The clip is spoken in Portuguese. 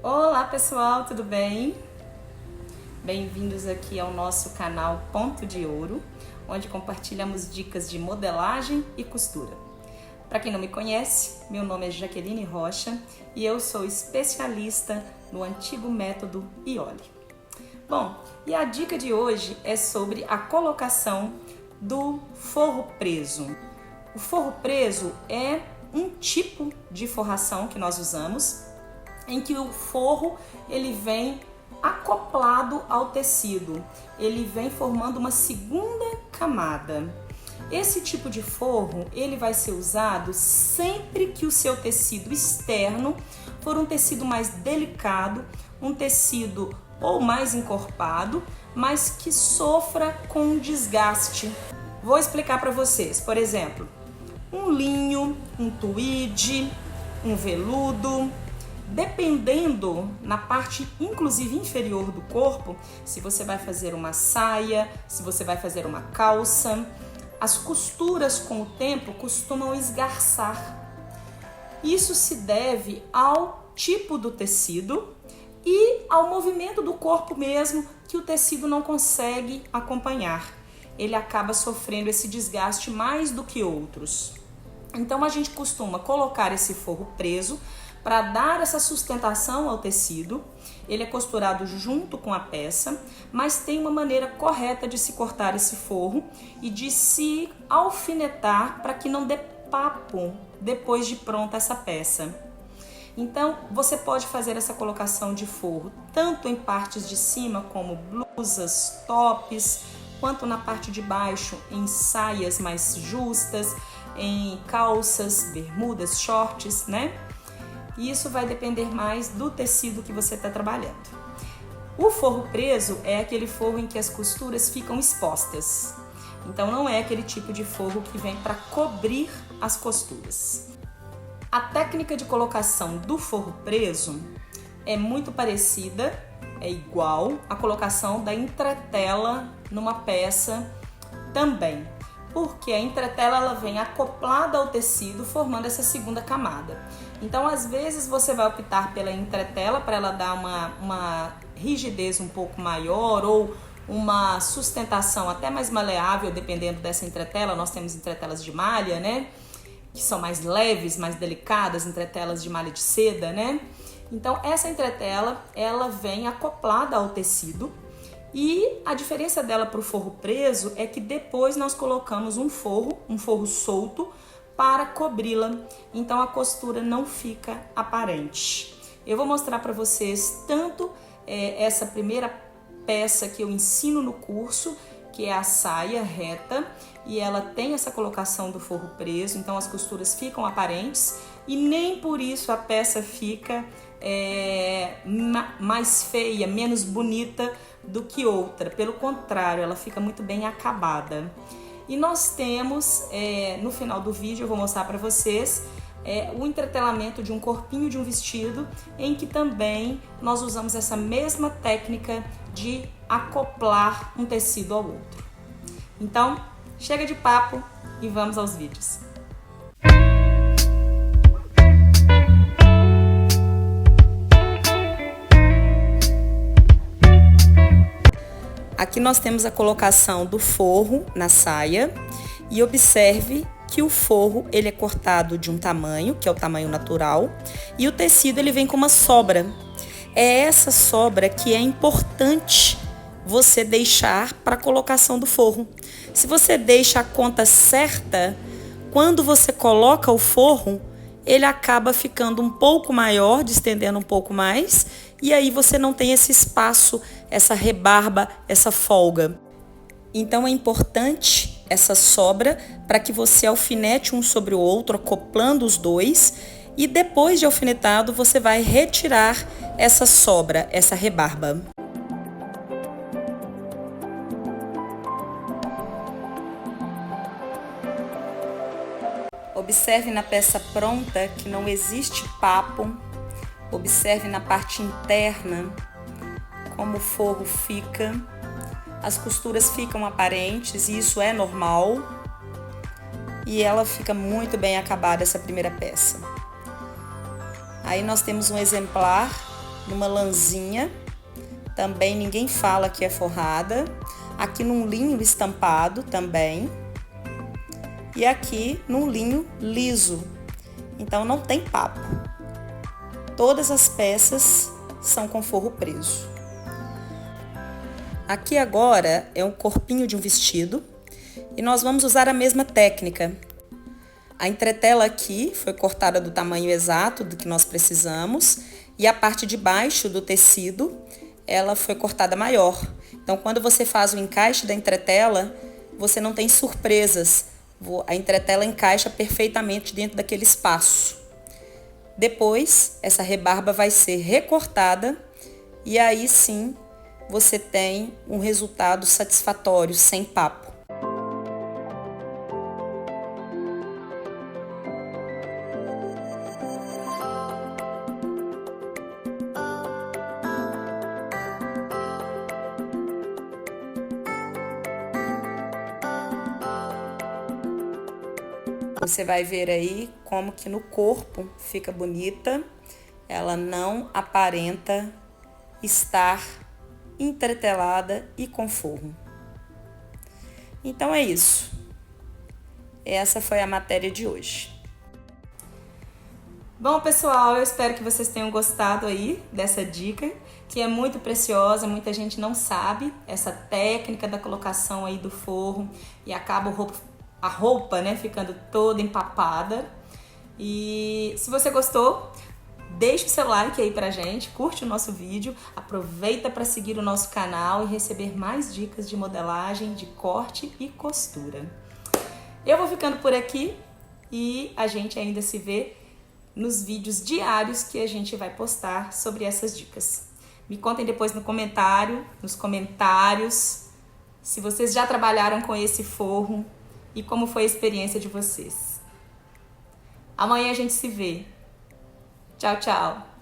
Olá pessoal, tudo bem? Bem-vindos aqui ao nosso canal Ponto de Ouro, onde compartilhamos dicas de modelagem e costura. Para quem não me conhece, meu nome é Jaqueline Rocha e eu sou especialista no antigo método Iole. Bom, e a dica de hoje é sobre a colocação do forro preso. O forro preso é um tipo de forração que nós usamos, em que o forro ele vem acoplado ao tecido, ele vem formando uma segunda camada. Esse tipo de forro ele vai ser usado sempre que o seu tecido externo for um tecido mais delicado, um tecido ou mais encorpado, mas que sofra com desgaste. Vou explicar para vocês, por exemplo, um linho, um tweed, um veludo. Dependendo na parte inclusive inferior do corpo, se você vai fazer uma saia, se você vai fazer uma calça, as costuras com o tempo costumam esgarçar. Isso se deve ao tipo do tecido e ao movimento do corpo mesmo, que o tecido não consegue acompanhar. Ele acaba sofrendo esse desgaste mais do que outros. Então a gente costuma colocar esse forro preso para dar essa sustentação ao tecido. Ele é costurado junto com a peça, mas tem uma maneira correta de se cortar esse forro e de se alfinetar para que não dê papo depois de pronta essa peça. Então, você pode fazer essa colocação de forro tanto em partes de cima, como blusas, tops, quanto na parte de baixo, em saias mais justas, em calças, bermudas, shorts, né? E isso vai depender mais do tecido que você está trabalhando. O forro preso é aquele forro em que as costuras ficam expostas. Então não é aquele tipo de forro que vem para cobrir as costuras. A técnica de colocação do forro preso é muito parecida, é igual à colocação da entretela numa peça também. Porque a entretela ela vem acoplada ao tecido, formando essa segunda camada. Então, às vezes, você vai optar pela entretela para ela dar uma rigidez um pouco maior ou uma sustentação até mais maleável, dependendo dessa entretela. Nós temos entretelas de malha, né? Que são mais leves, mais delicadas, entretelas de malha de seda, né? Então, essa entretela, ela vem acoplada ao tecido. E a diferença dela para o forro preso é que depois nós colocamos um forro solto para cobri-la, então a costura não fica aparente. Eu vou mostrar para vocês tanto essa primeira peça que eu ensino no curso, que é a saia reta, e ela tem essa colocação do forro preso, então as costuras ficam aparentes e nem por isso a peça fica mais feia, menos bonita do que outra. Pelo contrário, ela fica muito bem acabada. E nós temos, no final do vídeo, eu vou mostrar para vocês o entretelamento de um corpinho de um vestido, em que também nós usamos essa mesma técnica de acoplar um tecido ao outro. Então, chega de papo e vamos aos vídeos. Aqui nós temos a colocação do forro na saia e observe que o forro ele é cortado de um tamanho, que é o tamanho natural, e o tecido ele vem com uma sobra. É essa sobra que é importante você deixar para a colocação do forro. Se você deixa a conta certa, quando você coloca o forro, ele acaba ficando um pouco maior, distendendo um pouco mais, e aí você não tem esse espaço, essa rebarba, essa folga. Então é importante essa sobra para que você alfinete um sobre o outro, acoplando os dois, e depois de alfinetado você vai retirar essa sobra, essa rebarba. Observe na peça pronta que não existe papo. Observe na parte interna como o forro fica. As costuras ficam aparentes e isso é normal. E ela fica muito bem acabada, essa primeira peça. Aí nós temos um exemplar numa lãzinha, também ninguém fala que é forrada. Aqui num linho estampado também. E aqui num linho liso. Então não tem papo. Todas as peças são com forro preso. Aqui agora é um corpinho de um vestido e nós vamos usar a mesma técnica. A entretela aqui foi cortada do tamanho exato do que nós precisamos e a parte de baixo do tecido, ela foi cortada maior. Então, quando você faz o encaixe da entretela, você não tem surpresas. A entretela encaixa perfeitamente dentro daquele espaço. Depois, essa rebarba vai ser recortada e aí sim você tem um resultado satisfatório, sem papo. Você vai ver aí como que no corpo fica bonita, ela não aparenta estar entretelada e com forro. Então é isso. Essa foi a matéria de hoje. Bom, pessoal, eu espero que vocês tenham gostado aí dessa dica, que é muito preciosa. Muita gente não sabe essa técnica da colocação aí do forro e acaba a roupa, né, ficando toda empapada. E se você gostou, deixa o seu like aí pra gente, curte o nosso vídeo, aproveita para seguir o nosso canal e receber mais dicas de modelagem, de corte e costura. Eu vou ficando por aqui e a gente ainda se vê nos vídeos diários que a gente vai postar sobre essas dicas. Me contem depois nos comentários, se vocês já trabalharam com esse forro e como foi a experiência de vocês. Amanhã a gente se vê. Tchau, tchau!